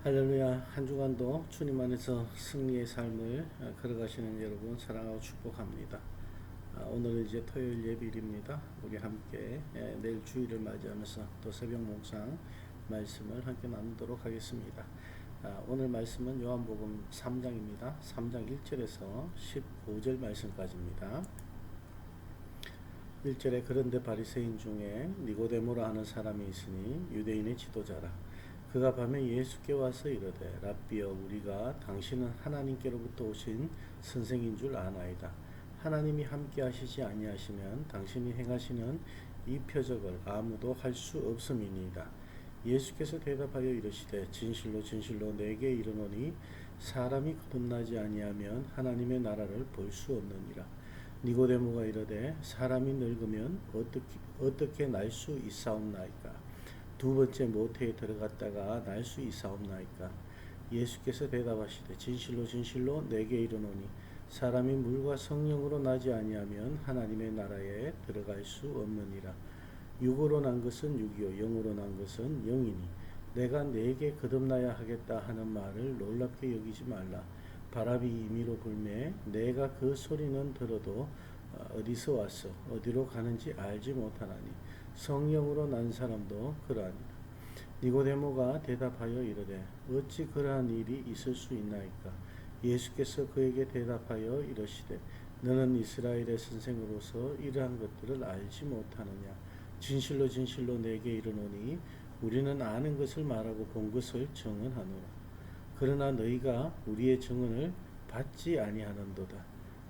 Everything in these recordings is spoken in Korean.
할렐루야. 한 주간도 주님 안에서 승리의 삶을 걸어가시는 여러분 사랑하고 축복합니다. 오늘은 이제 토요일 예배일입니다. 우리 함께 내일 주일을 맞이하면서 또 새벽 묵상 말씀을 함께 나누도록 하겠습니다. 오늘 말씀은 요한복음 3장입니다. 3장 1절에서 15절 말씀까지입니다. 1절에 그런데 바리새인 중에 니고데모라 하는 사람이 있으니 유대인의 지도자라. 그가 밤에 예수께 와서 이르되 랍비여 우리가 당신은 하나님께로부터 오신 선생인 줄 아나이다. 하나님이 함께 하시지 아니하시면 당신이 행하시는 이 표적을 아무도 할 수 없음이니이다. 예수께서 대답하여 이르시되 진실로 진실로 내게 이르노니 사람이 거듭나지 아니하면 하나님의 나라를 볼 수 없느니라. 니고데모가 이르되 사람이 늙으면 어떻게 날 수 있사옵나이까? 두 번째 모태에 들어갔다가 날 수 있사옵나이까? 예수께서 대답하시되 진실로 진실로 내게 이르노니 사람이 물과 성령으로 나지 아니하면 하나님의 나라에 들어갈 수 없느니라. 육으로 난 것은 육이요 영으로 난 것은 영이니 내가 네게 거듭나야 하겠다 하는 말을 놀랍게 여기지 말라. 바람이 임의로 불매 내가 그 소리는 들어도 어디서 왔어 어디로 가는지 알지 못하나니 성령으로 난 사람도 그러하니라. 니고데모가 대답하여 이르되 어찌 그러한 일이 있을 수 있나이까? 예수께서 그에게 대답하여 이르시되 너는 이스라엘의 선생으로서 이러한 것들을 알지 못하느냐? 진실로 진실로 내게 이르노니 우리는 아는 것을 말하고 본 것을 증언하노라. 그러나 너희가 우리의 증언을 받지 아니하는도다.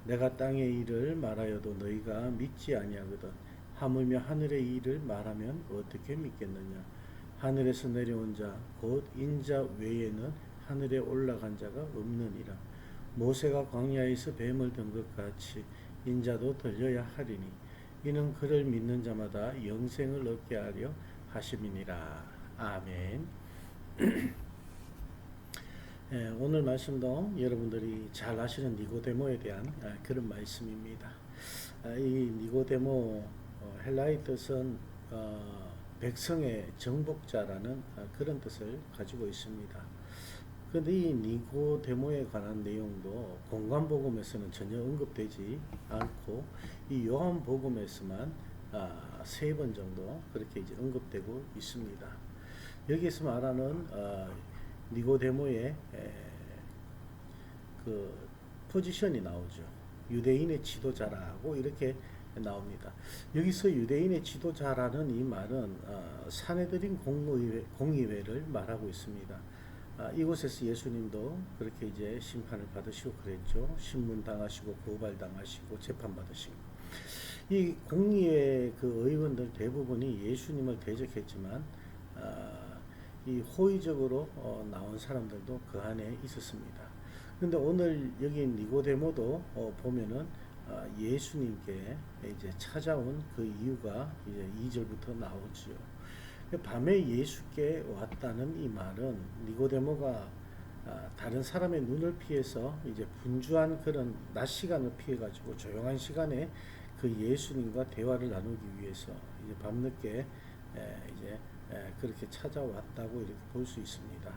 내가 땅의 일을 말하여도 너희가 믿지 아니하거든. 하물며 하늘의 일을 말하면 어떻게 믿겠느냐? 하늘에서 내려온 자 곧 인자 외에는 하늘에 올라간 자가 없느니라. 모세가 광야에서 뱀을 든 것 같이 인자도 들려야 하리니 이는 그를 믿는 자마다 영생을 얻게 하려 하심이니라. 아멘. 오늘 말씀도 여러분들이 잘 아시는 니고데모에 대한 그런 말씀입니다. 이 니고데모 헬라의 뜻은 백성의 정복자라는 그런 뜻을 가지고 있습니다. 그런데 이 니고데모에 관한 내용도 공관복음에서는 전혀 언급되지 않고 이 요한복음에서만 3번 정도 그렇게 이제 언급되고 있습니다. 여기에서 말하는 니고데모의 그 포지션이 나오죠. 유대인의 지도자라고 이렇게 나옵니다. 여기서 유대인의 지도자라는 이 말은 사내들인 공의회를 말하고 있습니다. 이곳에서 예수님도 그렇게 이제 심판을 받으시고 그랬죠. 신문 당하시고 고발 당하시고 재판 받으시고 이 공의회 그 의원들 대부분이 예수님을 대적했지만 이 호의적으로 나온 사람들도 그 안에 있었습니다. 그런데 오늘 여기 니고데모도 보면은 예수님께 이제 찾아온 그 이유가 이제 2절부터 나오지요. 밤에 예수께 왔다는 이 말은 니고데모가 다른 사람의 눈을 피해서 이제 분주한 그런 낮 시간을 피해 가지고 조용한 시간에 그 예수님과 대화를 나누기 위해서 이제 밤늦게 이제 그렇게 찾아왔다고 이렇게 볼 수 있습니다.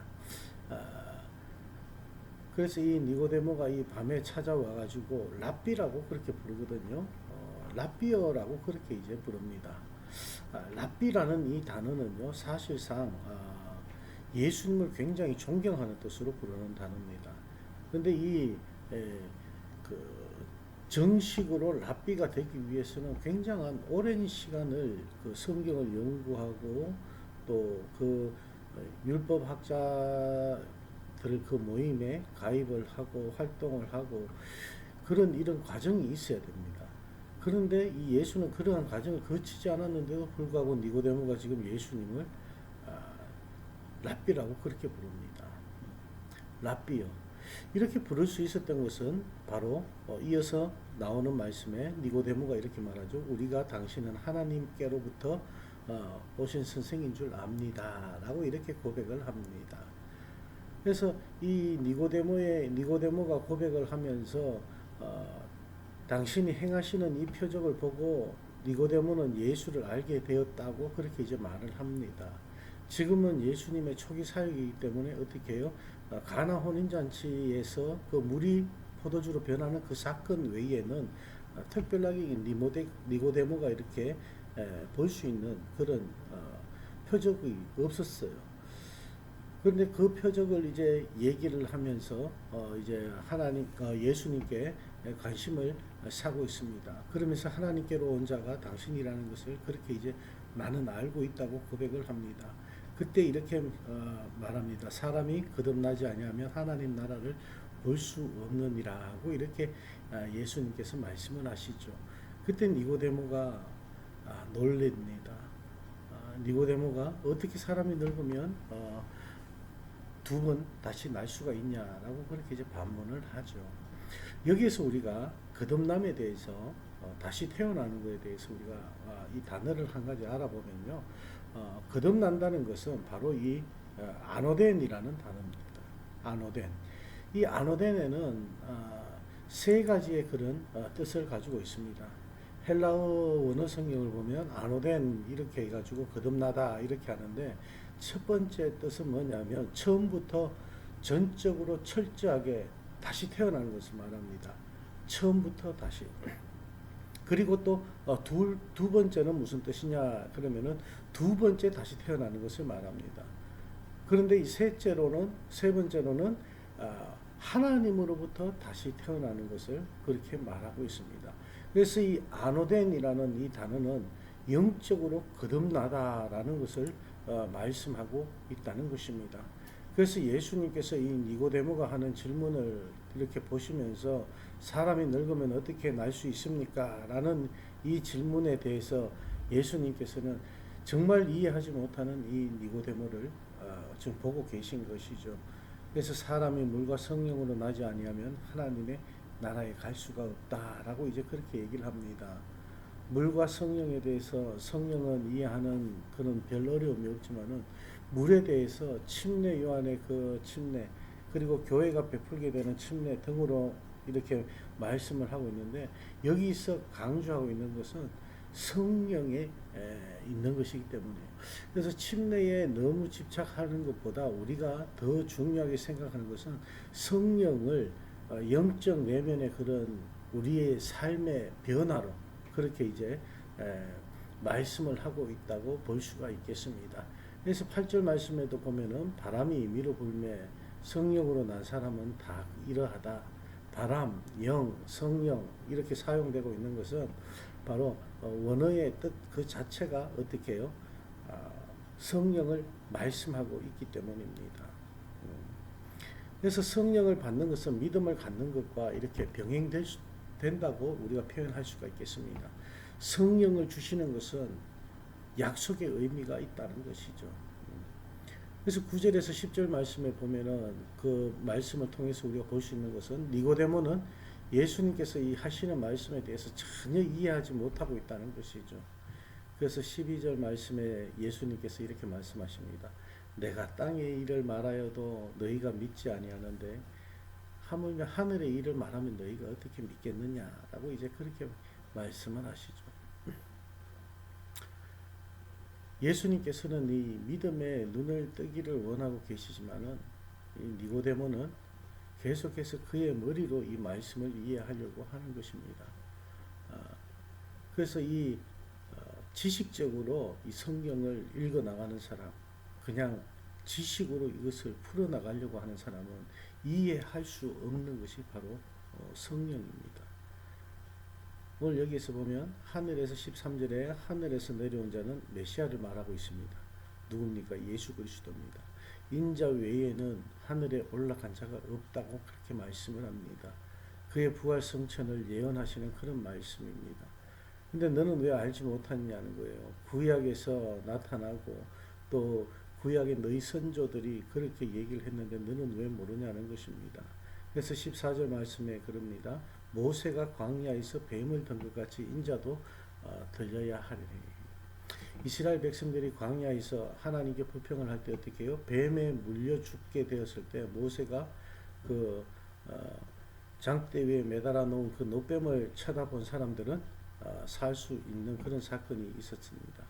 그래서 이 니고데모가 이 밤에 찾아와 가지고 랍비라고 그렇게 부르거든요. 랍비어라고 그렇게 이제 부릅니다. 랍비라는 이 단어는요 사실상 예수님을 굉장히 존경하는 뜻으로 부르는 단어입니다. 그런데 그 정식으로 랍비가 되기 위해서는 굉장한 오랜 시간을 그 성경을 연구하고 또 그 율법 학자들을 그 모임에 가입을 하고 활동을 하고 그런 이런 과정이 있어야 됩니다. 그런데 이 예수는 그러한 과정을 거치지 않았는데도 불구하고 니고데모가 지금 예수님을 랍비라고 그렇게 부릅니다. 랍비요. 이렇게 부를 수 있었던 것은 바로 이어서 나오는 말씀에 니고데모가 이렇게 말하죠. 우리가 당신은 하나님께로부터 오신 선생인 줄 압니다. 라고 이렇게 고백을 합니다. 그래서 이 니고데모가 고백을 하면서 당신이 행하시는 이 표적을 보고 니고데모는 예수를 알게 되었다고 그렇게 이제 말을 합니다. 지금은 예수님의 초기 사역이기 때문에 어떻게 해요? 가나 혼인잔치에서 그 물이 포도주로 변하는 그 사건 외에는 특별하게 니고데모가 이렇게 볼 수 있는 그런 표적이 없었어요. 그런데 그 표적을 이제 얘기를 하면서 이제 예수님께 관심을 사고 있습니다. 그러면서 하나님께로 온 자가 당신이라는 것을 그렇게 이제 나는 알고 있다고 고백을 합니다. 그때 이렇게 말합니다. 사람이 거듭나지 아니하면 하나님 나라를 볼 수 없느니라 하고 이렇게 예수님께서 말씀을 하시죠. 그때 니고데모가 놀랍니다. 니고데모가 어떻게 사람이 늙으면 두 번 다시 날 수가 있냐라고 그렇게 이제 반문을 하죠. 여기에서 우리가 거듭남에 대해서 다시 태어나는 것에 대해서 우리가 이 단어를 한 가지 알아보면요. 거듭난다는 것은 바로 이 아노덴이라는 단어입니다. 아노덴. 이 아노덴에는 세 가지의 그런 뜻을 가지고 있습니다. 헬라어 원어 성경을 보면 아노덴 이렇게 해가지고 거듭나다 이렇게 하는데 첫 번째 뜻은 뭐냐면 처음부터 전적으로 철저하게 다시 태어나는 것을 말합니다. 처음부터 다시. 그리고 또 두 번째는 무슨 뜻이냐 그러면은 두 번째 다시 태어나는 것을 말합니다. 그런데 이 세 번째로는 하나님으로부터 다시 태어나는 것을 그렇게 말하고 있습니다. 그래서 이 아노덴이라는 이 단어는 영적으로 거듭나다라는 것을 말씀하고 있다는 것입니다. 그래서 예수님께서 이 니고데모가 하는 질문을 이렇게 보시면서 사람이 늙으면 어떻게 날 수 있습니까? 라는 이 질문에 대해서 예수님께서는 정말 이해하지 못하는 이 니고데모를 지금 보고 계신 것이죠. 그래서 사람이 물과 성령으로 나지 아니하면 하나님의 나라에 갈 수가 없다라고 이제 그렇게 얘기를 합니다. 물과 성령에 대해서 성령은 이해하는 그런 별 어려움이 없지만은 물에 대해서 침례 요한의 그 침례 그리고 교회가 베풀게 되는 침례 등으로 이렇게 말씀을 하고 있는데 여기서 강조하고 있는 것은 성령에 있는 것이기 때문에요. 그래서 침례에 너무 집착하는 것보다 우리가 더 중요하게 생각하는 것은 성령을 영적 내면의 그런 우리의 삶의 변화로 그렇게 이제 말씀을 하고 있다고 볼 수가 있겠습니다. 그래서 8절 말씀에도 보면은 바람이 미로 불매 성령으로 난 사람은 다 이러하다. 바람, 영, 성령 이렇게 사용되고 있는 것은 바로 원어의 뜻 그 자체가 어떻게 해요? 성령을 말씀하고 있기 때문입니다. 그래서 성령을 받는 것은 믿음을 갖는 것과 이렇게 된다고 우리가 표현할 수가 있겠습니다. 성령을 주시는 것은 약속의 의미가 있다는 것이죠. 그래서 9절에서 10절 말씀에 보면은 그 말씀을 통해서 우리가 볼 수 있는 것은 니고데모는 예수님께서 이 하시는 말씀에 대해서 전혀 이해하지 못하고 있다는 것이죠. 그래서 12절 말씀에 예수님께서 이렇게 말씀하십니다. 내가 땅의 일을 말하여도 너희가 믿지 아니하는데 하물며 하늘의 일을 말하면 너희가 어떻게 믿겠느냐라고 이제 그렇게 말씀을 하시죠. 예수님께서는 이 믿음의 눈을 뜨기를 원하고 계시지만은 이 니고데모는 계속해서 그의 머리로 이 말씀을 이해하려고 하는 것입니다. 그래서 이 지식적으로 이 성경을 읽어 나가는 사람, 그냥 지식으로 이것을 풀어 나가려고 하는 사람은 이해할 수 없는 것이 바로 성령입니다. 오늘 여기에서 보면 하늘에서 13절에 하늘에서 내려온 자는 메시아를 말하고 있습니다. 누굽니까? 예수 그리스도입니다. 인자 외에는 하늘에 올라간 자가 없다고 그렇게 말씀을 합니다. 그의 부활 성천을 예언하시는 그런 말씀입니다. 근데 너는 왜 알지 못하냐는 거예요. 구약에서 나타나고 또 구약의 너희 선조들이 그렇게 얘기를 했는데 너는 왜 모르냐는 것입니다. 그래서 14절 말씀에 그럽니다. 모세가 광야에서 뱀을 든 것 같이 인자도 들려야 하리니. 이스라엘 백성들이 광야에서 하나님께 불평을 할 때 어떻게 해요? 뱀에 물려 죽게 되었을 때 모세가 그 장대 위에 매달아 놓은 그 노뱀을 쳐다본 사람들은 살 수 있는 그런 사건이 있었습니다.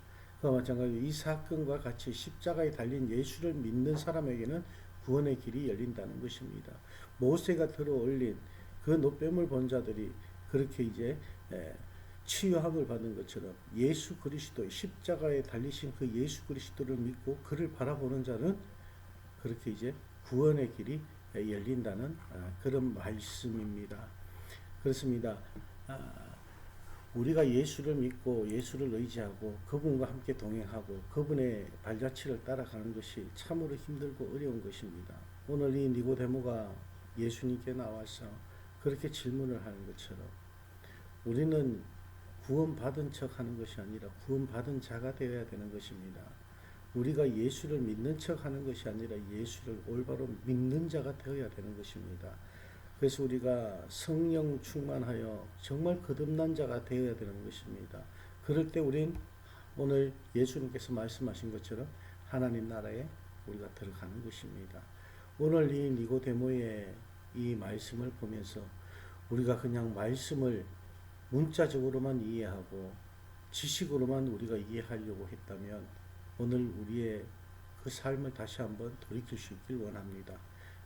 그와 마찬가지로 이 사건과 같이 십자가에 달린 예수를 믿는 사람에게는 구원의 길이 열린다는 것입니다. 모세가 들어 올린 그 노뱀을 본 자들이 그렇게 이제 치유함을 받은 것처럼 예수 그리스도의 십자가에 달리신 그 예수 그리스도를 믿고 그를 바라보는 자는 그렇게 이제 구원의 길이 열린다는 그런 말씀입니다. 그렇습니다. 우리가 예수를 믿고 예수를 의지하고 그분과 함께 동행하고 그분의 발자취를 따라가는 것이 참으로 힘들고 어려운 것입니다. 오늘 이 니고데모가 예수님께 나와서 그렇게 질문을 하는 것처럼 우리는 구원받은 척 하는 것이 아니라 구원받은 자가 되어야 되는 것입니다. 우리가 예수를 믿는 척 하는 것이 아니라 예수를 올바로 믿는 자가 되어야 되는 것입니다. 그래서 우리가 성령 충만하여 정말 거듭난 자가 되어야 되는 것입니다. 그럴 때 우린 오늘 예수님께서 말씀하신 것처럼 하나님 나라에 우리가 들어가는 것입니다. 오늘 이 니고데모의 이 말씀을 보면서 우리가 그냥 말씀을 문자적으로만 이해하고 지식으로만 우리가 이해하려고 했다면 오늘 우리의 그 삶을 다시 한번 돌이킬 수 있길 원합니다.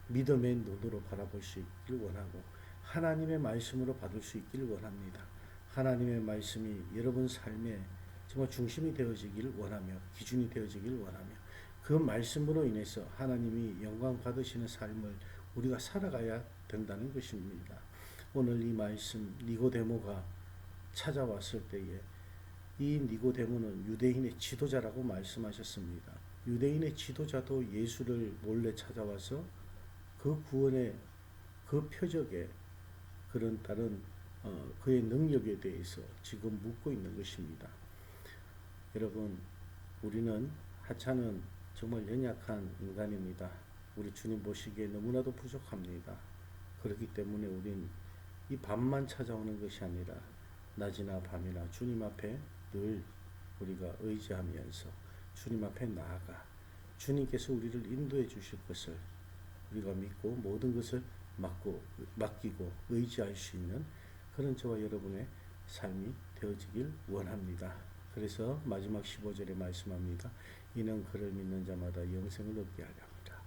믿음의 눈으로 바라볼 수 있길 원하고 하나님의 말씀으로 받을 수 있길 원합니다. 하나님의 말씀이 여러분 삶의 정말 중심이 되어지길 원하며 기준이 되어지길 원하며 그 말씀으로 인해서 하나님이 영광 받으시는 삶을 우리가 살아가야 된다는 것입니다. 오늘 이 말씀 니고데모가 찾아왔을 때에 이 니고데모는 유대인의 지도자라고 말씀하셨습니다. 유대인의 지도자도 예수를 몰래 찾아와서 그 구원의 그 표적에 그런 다른 그의 능력에 대해서 지금 묻고 있는 것입니다. 여러분, 우리는 하찮은 정말 연약한 인간입니다. 우리 주님 보시기에 너무나도 부족합니다. 그렇기 때문에 우린 이 밤만 찾아오는 것이 아니라 낮이나 밤이나 주님 앞에 늘 우리가 의지하면서 주님 앞에 나아가 주님께서 우리를 인도해 주실 것을 우리가 믿고 모든 것을 맡기고 의지할 수 있는 그런 저와 여러분의 삶이 되어지길 원합니다. 그래서 마지막 15절에 말씀합니다. 이는 그를 믿는 자마다 영생을 얻게 하려 합니다.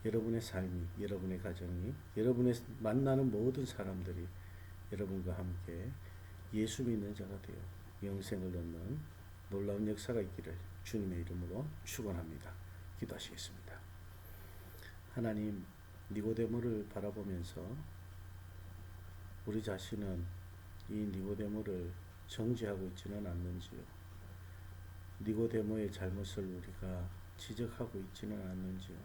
여러분의 삶이, 여러분의 가정이, 여러분의 만나는 모든 사람들이 여러분과 함께 예수 믿는 자가 되어 영생을 얻는 놀라운 역사가 있기를 주님의 이름으로 축원합니다. 기도하시겠습니다. 하나님, 니고데모를 바라보면서 우리 자신은 이 니고데모를 정죄하고 있지는 않는지요. 니고데모의 잘못을 우리가 지적하고 있지는 않는지요.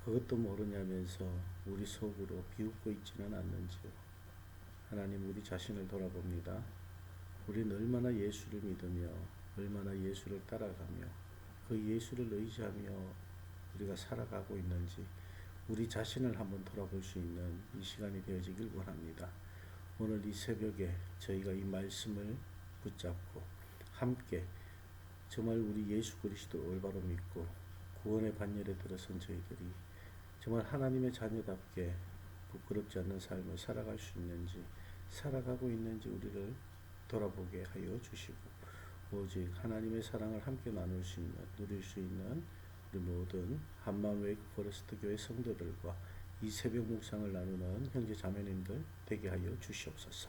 그것도 모르냐면서 우리 속으로 비웃고 있지는 않는지요. 하나님, 우리 자신을 돌아봅니다. 우리는 얼마나 예수를 믿으며 얼마나 예수를 따라가며 그 예수를 의지하며 우리가 살아가고 있는지 우리 자신을 한번 돌아볼 수 있는 이 시간이 되어지길 원합니다. 오늘 이 새벽에 저희가 이 말씀을 붙잡고 함께 정말 우리 예수 그리스도를 올바로 믿고 구원의 반열에 들어선 저희들이 정말 하나님의 자녀답게 부끄럽지 않는 삶을 살아갈 수 있는지 살아가고 있는지 우리를 돌아보게 하여 주시고 오직 하나님의 사랑을 함께 나눌 수 있는 누릴 수 있는 우리 모든 한마음 웨이크 포레스트 교회 성도들과 이 새벽 묵상을 나누는 형제 자매님들 되게 하여 주시옵소서.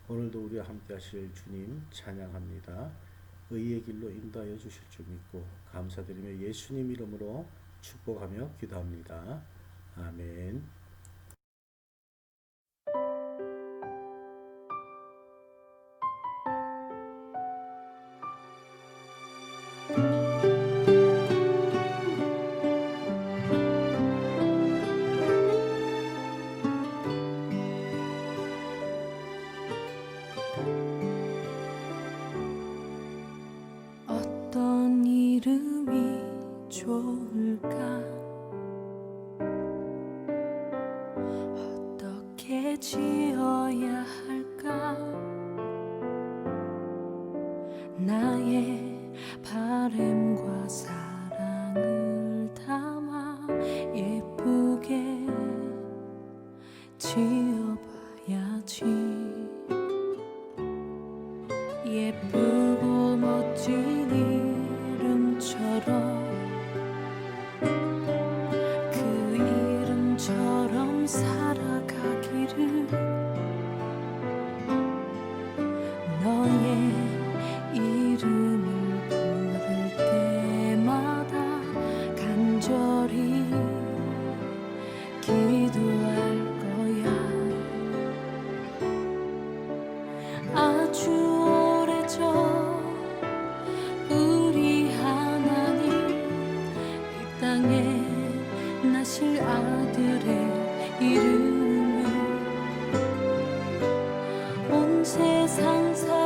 오늘도 우리와 함께 하실 주님 찬양합니다. 의의 길로 인도하여 주실 줄 믿고 감사드리며 예수님 이름으로 축복하며 기도합니다. 아멘. 어떤 이름이 좋을까? 어떻게 지어야 할까? 나의 바램과 사랑을 담아 예쁘게 지어봐야지. 예쁘고 지어진 이름처럼 그 이름처럼 살아가기를 너의 이름을 부를 때마다 간절히 기도할 거야. 아주 오래전 우리 하나님 이 땅에 나실 아들의 이름을 온 세상 사람